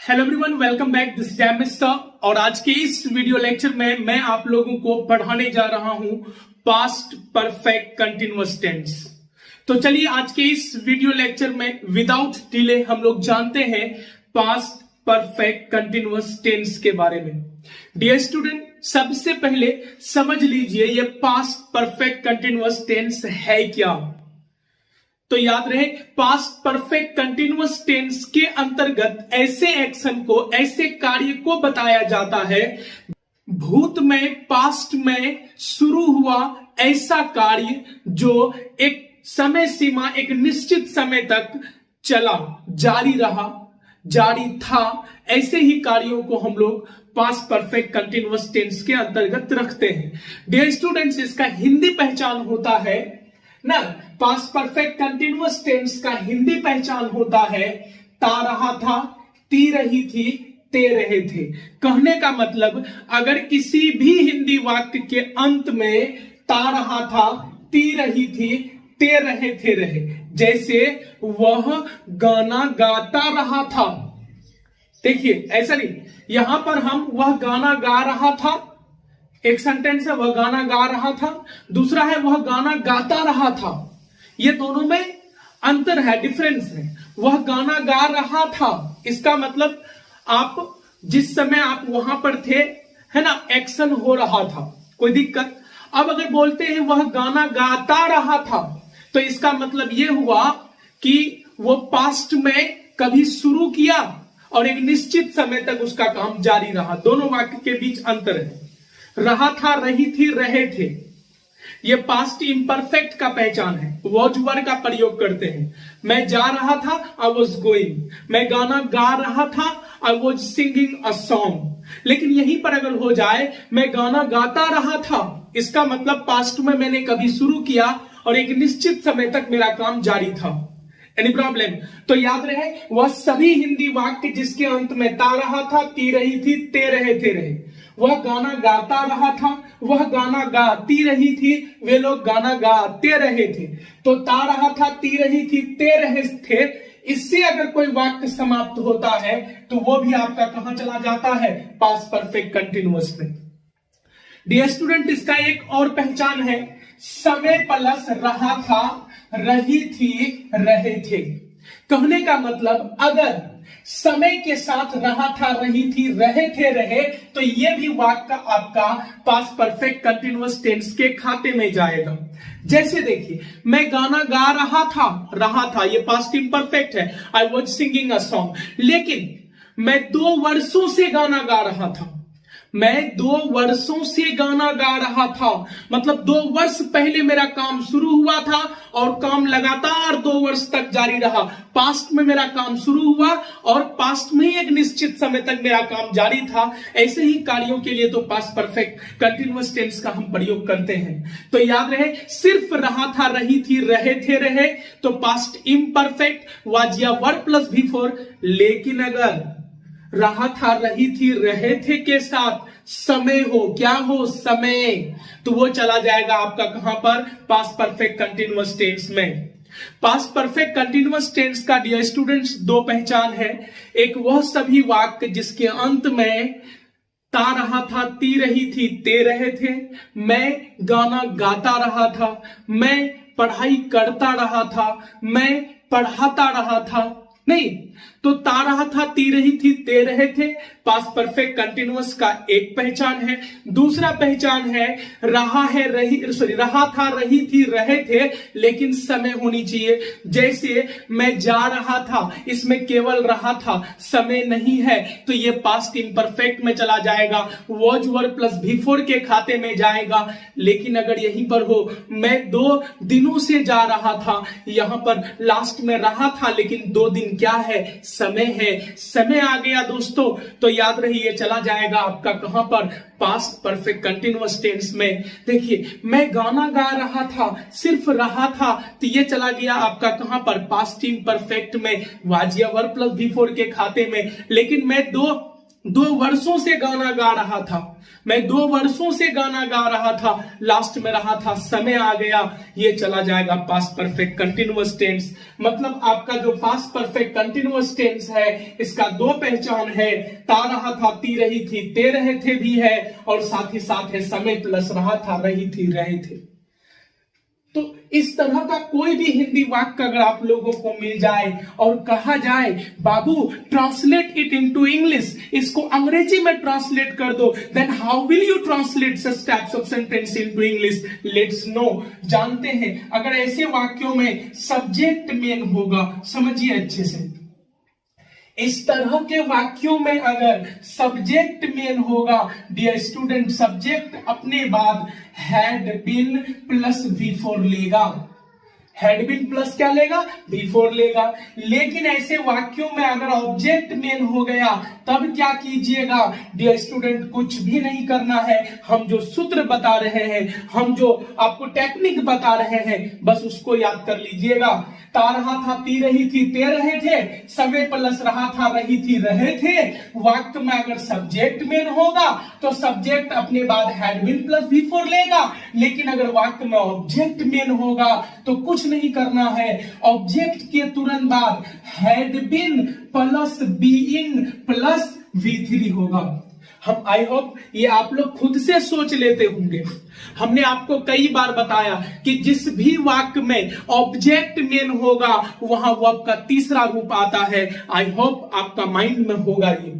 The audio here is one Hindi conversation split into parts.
Hello everyone, welcome back. This is mister और आज के इस वीडियो लेक्चर में मैं आप लोगों को पढ़ाने जा रहा हूं पास्ट परफेक्ट कंटिन्यूअस टेंस। तो चलिए आज के इस वीडियो लेक्चर में विदाउट डिले हम लोग जानते हैं पास्ट परफेक्ट कंटिन्यूअस टेंस के बारे में। डियर स्टूडेंट, सबसे पहले समझ लीजिए ये पास्ट परफेक्ट कंटिन्यूअस टेंस है क्या। तो याद रहे, पास्ट परफेक्ट कंटिन्यूअस टेंस के अंतर्गत ऐसे एक्शन को, ऐसे कार्य को बताया जाता है भूत में, पास्ट में शुरू हुआ ऐसा कार्य जो एक समय सीमा, एक निश्चित समय तक चला, जारी रहा, जारी था। ऐसे ही कार्यों को हम लोग पास्ट परफेक्ट कंटिन्यूअस टेंस के अंतर्गत रखते हैं। डियर स्टूडेंट्स, इसका हिंदी पहचान होता है ना, पास्ट परफेक्ट कंटिन्यूअस टेंस का हिंदी पहचान होता है ता रहा था, ती रही थी, ते रहे थे। कहने का मतलब, अगर किसी भी हिंदी वाक्य के अंत में ता रहा था, ती रही थी, ते रहे थे रहे, जैसे वह गाना गाता रहा था। देखिए ऐसा नहीं, यहां पर हम वह गाना गा रहा था, एक सेंटेंस है वह गाना गा रहा था, दूसरा है वह गाना गाता रहा था। ये दोनों में अंतर है, डिफरेंस है। वह गाना गा रहा था, इसका मतलब आप जिस समय आप वहां पर थे, है ना, एक्शन हो रहा था, कोई दिक्कत। अब अगर बोलते हैं वह गाना गाता रहा था, तो इसका मतलब यह हुआ कि वो पास्ट में कभी शुरू किया और एक निश्चित समय तक उसका काम जारी रहा। दोनों वाक्य के बीच अंतर है। रहा था, रही थी, रहे थे, ये पास्ट इम्परफेक्ट का पहचान है। वॉज वर का प्रयोग करते हैं। मैं जा रहा था, आई वॉज गोइंग। मैं गाना गा रहा था, I was singing a song. लेकिन यहीं पर अगर हो जाए मैं गाना गाता रहा था, इसका मतलब पास्ट में मैंने कभी शुरू किया और एक निश्चित समय तक मेरा काम जारी था। Any problem? तो याद रहे, वह सभी हिंदी वाक्य जिसके अंत में ता रहा था, ती रही थी, ते रहे थे रहे। वह गाना गाता रहा था, वह गाना गाती रही थी, वे लोग गाना गाते रहे थे। तो ता रहा था, ती रही थी, ते रहे थे, इससे अगर कोई वाक्य समाप्त होता है तो वो भी आपका कहां चला जाता है? पास्ट परफेक्ट कंटिन्यूअस में। डियर स्टूडेंट, इसका एक और पहचान है, समय प्लस रहा था, रही थी, रहे थे। कहने का मतलब, अगर समय के साथ रहा था, रही थी, रहे थे, रहे, तो यह भी वाक्य आपका पास्ट परफेक्ट कंटिन्यूअस टेंस के खाते में जाएगा। जैसे देखिए, मैं गाना गा रहा था, ये पास्ट इम्परफेक्ट है। I was singing a song. लेकिन मैं 2 वर्षों से गाना गा रहा था, मैं 2 वर्षों से गाना गा रहा था, मतलब 2 वर्ष पहले मेरा काम शुरू हुआ था और काम लगातार 2 वर्ष तक जारी रहा। पास्ट में मेरा काम शुरू हुआ और पास्ट में ही एक निश्चित समय तक मेरा काम जारी था। ऐसे ही कार्यों के लिए तो पास्ट परफेक्ट कंटिन्यूअस टेंस का हम प्रयोग करते हैं। तो याद रहे, सिर्फ रहा था, रही थी, रहे थे, रहे, तो पास्ट इम्परफेक्ट वाज या वर्ब प्लस बिफोर। लेकिन अगर रहा था, रही थी, रहे थे के साथ समय हो, क्या हो? समय, तो वो चला जाएगा आपका कहां पर? पास्ट परफेक्ट कंटिन्यूअस टेंस में। पास्ट परफेक्ट कंटिन्यूअस टेंस का डियर स्टूडेंट्स 2 पहचान है। एक वह सभी वाक्य जिसके अंत में ता रहा था, ती रही थी, ते रहे थे, मैं गाना गाता रहा था, मैं पढ़ाई करता रहा था, मैं पढ़ाता रहा था, नहीं, तो ता रहा था, ती रही थी, ते रहे थे, पास्ट परफेक्ट कंटिन्यूअस का एक पहचान है। दूसरा पहचान है, रहा था, रही थी, रहे थे, लेकिन समय होनी चाहिए। जैसे मैं जा रहा था, इसमें केवल रहा था, समय नहीं है, तो ये पास्ट इम्परफेक्ट में चला जाएगा, वॉज वर्ब प्लस बिफोर के खाते में जाएगा। लेकिन अगर यहीं पर हो, मैं 2 दिनों से जा रहा था, यहां पर लास्ट में रहा था, लेकिन 2 दिन क्या है? समय है। समय आ गया दोस्तों, तो याद रहिए चला जाएगा आपका कहां पर? पास्ट परफेक्ट कंटिन्यूअस टेंस में। देखिए, मैं गाना गा रहा था, सिर्फ रहा था, तो ये चला गया आपका कहां पर? पास्ट इम्परफेक्ट में, वाज या वर्ब प्लस बिफोर के खाते में। लेकिन मैं 2 2 वर्षों से गाना गा रहा था, मैं 2 वर्षों से गाना गा रहा था, लास्ट में रहा था समय आ गया, ये चला जाएगा पास्ट परफेक्ट कंटिन्यूअस टेंस। मतलब आपका जो पास्ट परफेक्ट कंटिन्यूअस टेंस है इसका 2 पहचान है, ता रहा था, ती रही थी, ते रहे थे भी है, और साथ ही साथ है समय प्लस रहा था, रही थी, रहे थे। तो इस तरह का कोई भी हिंदी वाक्य अगर आप लोगों को मिल जाए और कहा जाए बाबू ट्रांसलेट इट इनटू इंग्लिश, इसको अंग्रेजी में ट्रांसलेट कर दो, then how will you translate such types of sentence into English? Let's know, जानते हैं। अगर ऐसे वाक्यों में सब्जेक्ट मेन होगा, समझिए अच्छे से, इस तरह के वाक्यों में अगर सब्जेक्ट मेन होगा, डियर स्टूडेंट, सब्जेक्ट अपने बाद हैड बीन प्लस बिफोर लेगा। हैड बीन प्लस क्या लेगा? बिफोर लेगा। लेकिन ऐसे वाक्यों में अगर ऑब्जेक्ट मेन हो गया तब क्या कीजिएगा डियर स्टूडेंट? कुछ भी नहीं करना है। हम जो सूत्र बता रहे हैं, हम जो आपको टेक्निक बता रहे हैं, बस उसको याद कर लीजिएगा। ता रहा था, ती रही थी, ते रहे थे, समय प्लस रहा था, रही थी, रहे थे। वाक्य में अगर सब्जेक्ट मेन होगा तो सब्जेक्ट अपने बाद हैड बीन प्लस बिफोर लेगा। लेकिन अगर वाक्य में ऑब्जेक्ट मेन होगा तो कुछ नहीं करना है, ऑब्जेक्ट के तुरंत बाद had been plus being plus V3 होगा। हम आई होप ये आप लोग खुद से सोच लेते होंगे। हमने आपको कई बार बताया कि जिस भी वाक्य में ऑब्जेक्ट मेन होगा वहां वर्ब का तीसरा रूप आता है। आई होप आपका माइंड में होगा ये।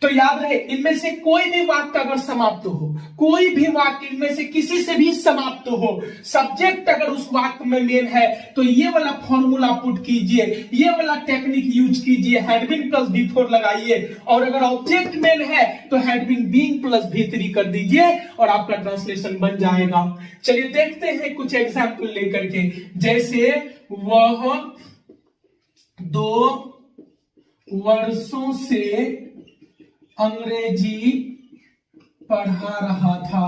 तो याद रहे, इनमें से कोई भी वाक्य अगर समाप्त हो, कोई भी वाक्य इनमें से किसी से भी समाप्त हो, सब्जेक्ट अगर उस वाक्य में मेन है तो ये वाला फॉर्मूला पुट कीजिए, ये वाला टेक्निक यूज कीजिए, हैड बीन प्लस V4 लगाइए। और अगर ऑब्जेक्ट मेन है तो had been being plus V3 कर दीजिए और आपका ट्रांसलेशन बन जाएगा। चलिए देखते हैं कुछ एग्जाम्पल लेकर के। जैसे वह 2 वर्षों से अंग्रेजी पढ़ा रहा था।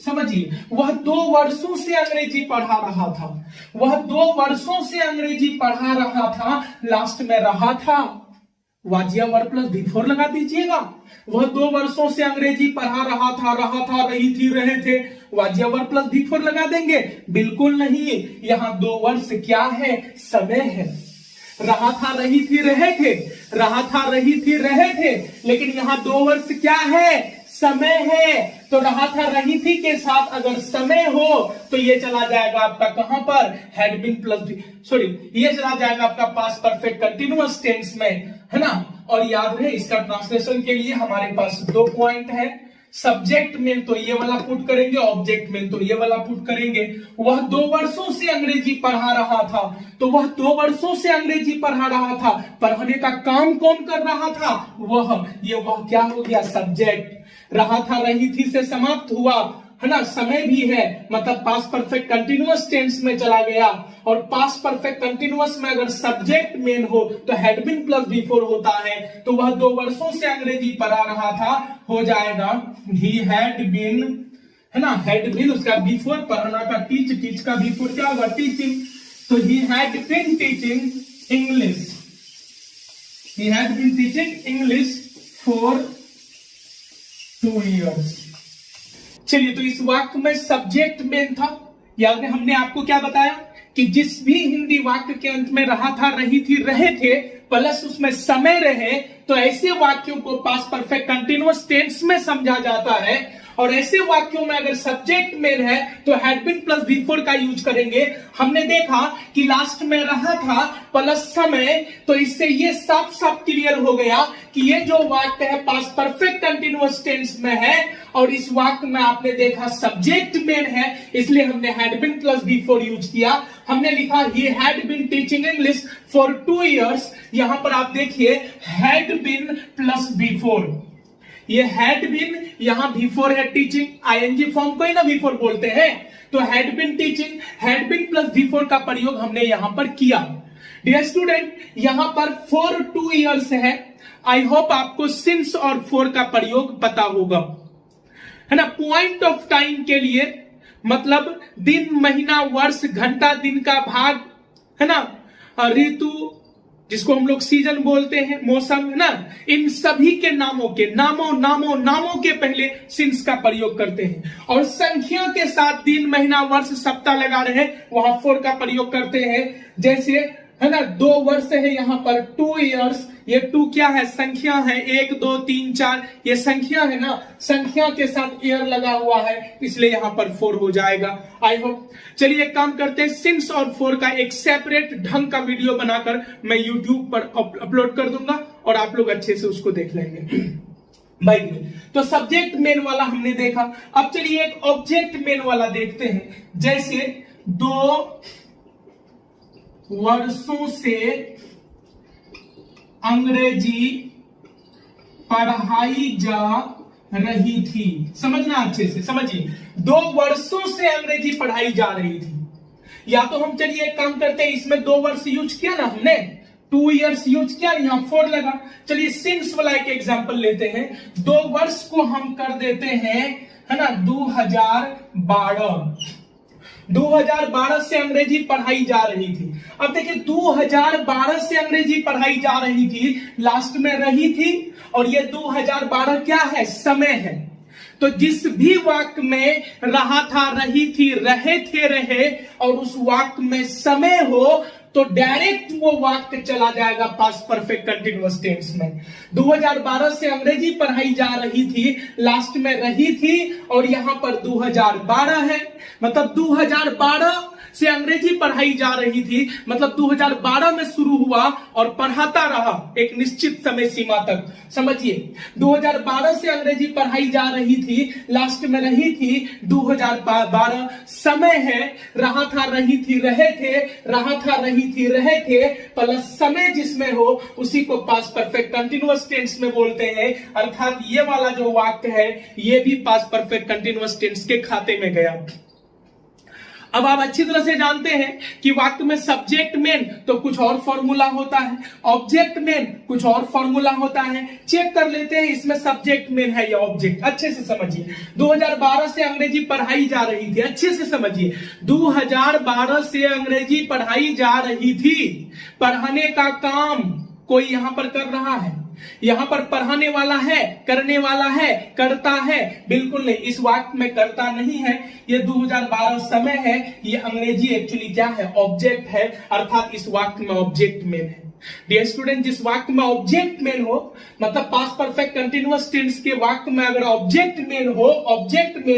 समझिए, वह 2 वर्षों से अंग्रेजी पढ़ा रहा था, वह 2 वर्षों से अंग्रेजी पढ़ा रहा था, लास्ट में रहा था, वाजिया वर्ब प्लस V4 लगा दीजिएगा। वह 2 वर्षों से अंग्रेजी पढ़ा रहा था, रही थी, रहे थे, वाजिया वर्ब प्लस V4 लगा देंगे? बिल्कुल नहीं। यहां 2 वर्ष क्या है? समय है। रहा था, रही थी, रहे थे, रहा था, रही थी, रहे थे, लेकिन यहां 2 वर्ष क्या है? समय है। तो रहा था, रही थी के साथ अगर समय हो तो ये चला जाएगा आपका कहां पर? हैड बीन प्लस ये चला जाएगा आपका पास्ट परफेक्ट कंटिन्यूअस टेंस में, है ना। और याद रहे, इसका ट्रांसलेशन के लिए हमारे पास 2 पॉइंट है। सब्जेक्ट में तो ये वाला पुट करेंगे, ऑब्जेक्ट में तो ये वाला पुट करेंगे। वह 2 वर्षों से अंग्रेजी पढ़ा रहा था, तो वह 2 वर्षों से अंग्रेजी पढ़ा रहा था, पढ़ाने का काम कौन कर रहा था? वह। ये वह क्या हो गया? सब्जेक्ट। रहा था, रही थी से समाप्त हुआ, है ना, समय भी है, मतलब पास्ट परफेक्ट कंटिन्यूअस टेंस में चला गया। और पास्ट परफेक्ट कंटिन्यूअस में अगर सब्जेक्ट मेन हो तो हैड बीन प्लस V4 होता है। तो वह 2 वर्षों से अंग्रेजी पढ़ा रहा था, हो जाएगा ही हैड बीन, है ना, हैड बीन उसका V4, पढ़ना का टीच का V4 क्या होगा? टीचिंग। तो he had been teaching English, he had been teaching English for 2 years। चलिए, तो इस वाक्य में सब्जेक्ट मेन था। याद है, हमने आपको क्या बताया कि जिस भी हिंदी वाक्य के अंत में रहा था, रही थी, रहे थे, प्लस उसमें समय रहे, तो ऐसे वाक्यों को पास्ट परफेक्ट कंटिन्यूअस टेंस में समझा जाता है। और ऐसे वाक्यों में अगर सब्जेक्ट मेन है तो हैड बीन प्लस V4 का यूज करेंगे। हमने देखा कि लास्ट में रहा था प्लस समय, तो इससे ये साफ साफ क्लियर हो गया कि ये जो वाक्य है पास्ट परफेक्ट कंटिन्यूअस टेंस में है। और इस वाक्य में आपने देखा सब्जेक्ट मेन है, इसलिए हमने had been plus V4 use किया। हमने लिखा he had been teaching English for 2 years। यहां पर आप देखिए हैड बीन प्लस V4, ये हैड बीन, यहां V4 है, टीचिंग ING फॉर्म को ही ना V4 बोलते हैं। तो had been teaching, had been plus V4 का प्रयोग हमने यहां पर किया। डियर स्टूडेंट, यहां पर फॉर 2 years है। आई होप आपको सिंस और फॉर का प्रयोग पता होगा, है ना। पॉइंट ऑफ टाइम के लिए मतलब दिन, महीना, वर्ष, घंटा, दिन का भाग, है ना, ऋतु, जिसको हम लोग सीजन बोलते हैं, मौसम है ना, इन सभी के नामों के पहले सिंस का प्रयोग करते हैं। और संख्या के साथ दिन, महीना, वर्ष, सप्ताह लगा रहे वहां फोर का प्रयोग करते हैं। जैसे है ना, 2 वर्ष है यहाँ पर 2 इयर्स, ये 2 क्या है, संख्या है, 1 2 3 4 ये संख्या है ना, संख्या के साथ ईयर लगा हुआ है, इसलिए यहाँ पर 4 हो जाएगा। I hope. चलिए एक काम करते हैं, सिंस और 4 का एक सेपरेट ढंग का वीडियो बनाकर मैं यूट्यूब पर अपलोड कर दूंगा और आप लोग अच्छे से उसको देख लेंगे। भाई तो सब्जेक्ट मेन वाला हमने देखा, अब चलिए एक ऑब्जेक्ट मेन वाला देखते हैं। जैसे 2 वर्षों से अंग्रेजी पढ़ाई जा रही थी। समझना अच्छे से, समझिए, 2 वर्षों से अंग्रेजी पढ़ाई जा रही थी। या तो हम चलिए एक काम करते हैं, इसमें 2 वर्ष यूज किया ना हमने, 2 इयर्स यूज किया, यहां 4 लगा। चलिए सिंस वाला एक एग्जांपल लेते हैं। 2 वर्ष को हम कर देते हैं, है ना, 2012 से अंग्रेजी पढ़ाई जा रही थी। अब देखिए 2012 से अंग्रेजी पढ़ाई जा रही थी, लास्ट में रही थी, और ये 2012 क्या है, समय है। तो जिस भी वाक्य में रहा था, रही थी, रहे थे, रहे, और उस वाक्य में समय हो तो डायरेक्ट वो वाक्य चला जाएगा पास्ट परफेक्ट कंटीन्यूअस टेंस में। 2012 से अंग्रेजी पढ़ाई जा रही थी, लास्ट में रही थी, और यहां पर 2012 है, मतलब 2012 से अंग्रेजी पढ़ाई जा रही थी, मतलब 2012 में शुरू हुआ और पढ़ाता रहा एक निश्चित समय सीमा तक। समझिए 2012 से अंग्रेजी पढ़ाई जा रही थी, लास्ट में रही थी 2012, समय है, रहा था, रही थी, रहे थे, रहा था, रही थी, रहे थे, प्लस समय जिसमें हो उसी को पास्ट परफेक्ट कंटीन्यूअस टेंस में बोलते हैं। अर्थात ये वाला जो वाक्य है ये भी पास्ट परफेक्ट कंटीन्यूअस टेंस के खाते में गया। अब आप अच्छी तरह से जानते हैं कि वाक्य में सब्जेक्ट मेन तो कुछ और फॉर्मूला होता है, ऑब्जेक्ट मेन कुछ और फॉर्मूला होता है। चेक कर लेते हैं, इसमें सब्जेक्ट मेन है या ऑब्जेक्ट। अच्छे से समझिए, 2012 से अंग्रेजी पढ़ाई जा रही थी, अच्छे से समझिए, 2012 से अंग्रेजी पढ़ाई जा रही थी। पढ़ाने का काम कोई यहां पर कर रहा है, यहां पर पढ़ाने वाला है, करने वाला है, करता है, बिल्कुल नहीं, इस वाक्य में करता नहीं है। ये 2012 समय है, ये अंग्रेजी एक्चुअली क्या है, ऑब्जेक्ट है, अर्थात इस वाक्य में ऑब्जेक्ट मेन है। डियर स्टूडेंट, जिस वाक्य में ऑब्जेक्ट मेन हो, मतलब पास्ट परफेक्ट कंटीन्यूअस टेंस के वाक्य में अगर ऑब्जेक्ट मेन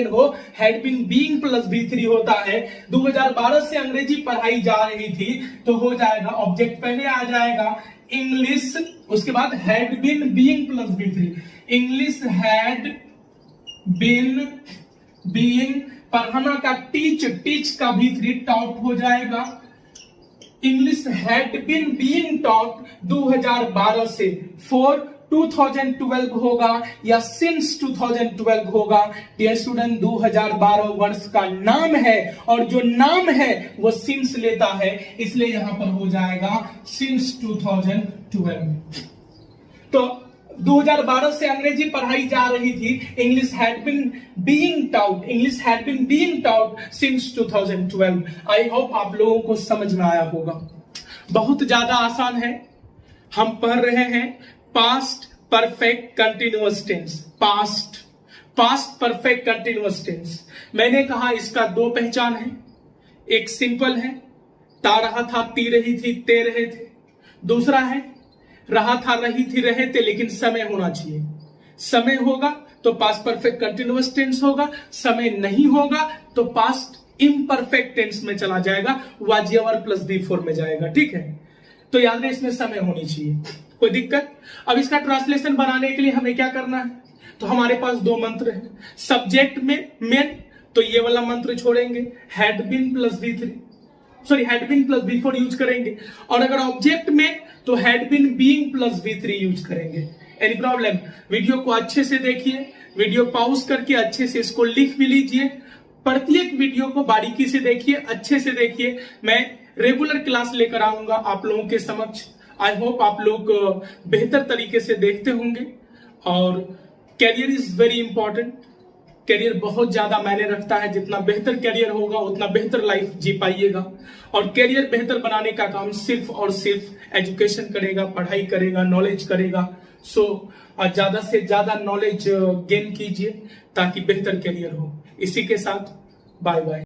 हो, had been, being plus V3 होता है। 2012 से अंग्रेजी पढ़ाई जा रही थी तो हो जाएगा, ऑब्जेक्ट पहले आ जाएगा, इंग्लिश, उसके बाद had been being plus V3, English had been being, पढ़ाना का टीच का V3 टॉट हो जाएगा, English had been being taught 2012 से, 2012 होगा या सिंस 2012 होगा। डियर स्टूडेंट, 2012 वर्ष का नाम है और जो नाम है वो सिंस लेता है, इसलिए यहां पर हो जाएगा सिंस 2012। तो 2012 से अंग्रेजी पढ़ाई जा रही थी, English had been being taught since 2012। I hope आप लोगों को समझ में आया होगा। बहुत ज्यादा आसान है, हम पढ़ रहे हैं past perfect continuous tense, past perfect continuous tense. मैंने कहा इसका 2 पहचान है, एक सिंपल है, ता रहा था, ती रही थी, ते रहे थे। दूसरा है रहा था, रही थी, रहे थे, लेकिन समय होना चाहिए। समय होगा तो पास्ट परफेक्ट कंटीन्यूअस टेंस होगा, समय नहीं होगा तो पास्ट इम्परफेक्ट टेंस में चला जाएगा, वाजियवर प्लस V4 में जाएगा। ठीक है, तो याद है इसमें समय होनी चाहिए। कोई दिक्कत? अब इसका ट्रांसलेशन बनाने के लिए हमें क्या करना है, तो हमारे पास 2 मंत्र हैं। सब्जेक्ट में मेन तो ये वाला मंत्र छोड़ेंगे, had been plus V4 use करेंगे, और अगर ऑब्जेक्ट में तो had been being plus V3 use करेंगे। Any problem? वीडियो को अच्छे से देखिए, वीडियो पॉज करके अच्छे से इसको लिख भी लीजिए, प्रत्येक वीडियो को बारीकी से देखिए, अच्छे से देखिए। मैं रेगुलर क्लास लेकर आऊंगा आप लोगों के समक्ष। आई होप आप लोग बेहतर तरीके से देखते होंगे। और career is very important, career बहुत ज्यादा मायने रखता है। जितना बेहतर करियर होगा उतना बेहतर लाइफ जी पाइएगा। और करियर बेहतर बनाने का काम सिर्फ और सिर्फ एजुकेशन करेगा, पढ़ाई करेगा, नॉलेज करेगा। सो ज्यादा से ज्यादा नॉलेज गेन कीजिए ताकि बेहतर करियर हो। इसी के साथ बाय बाय।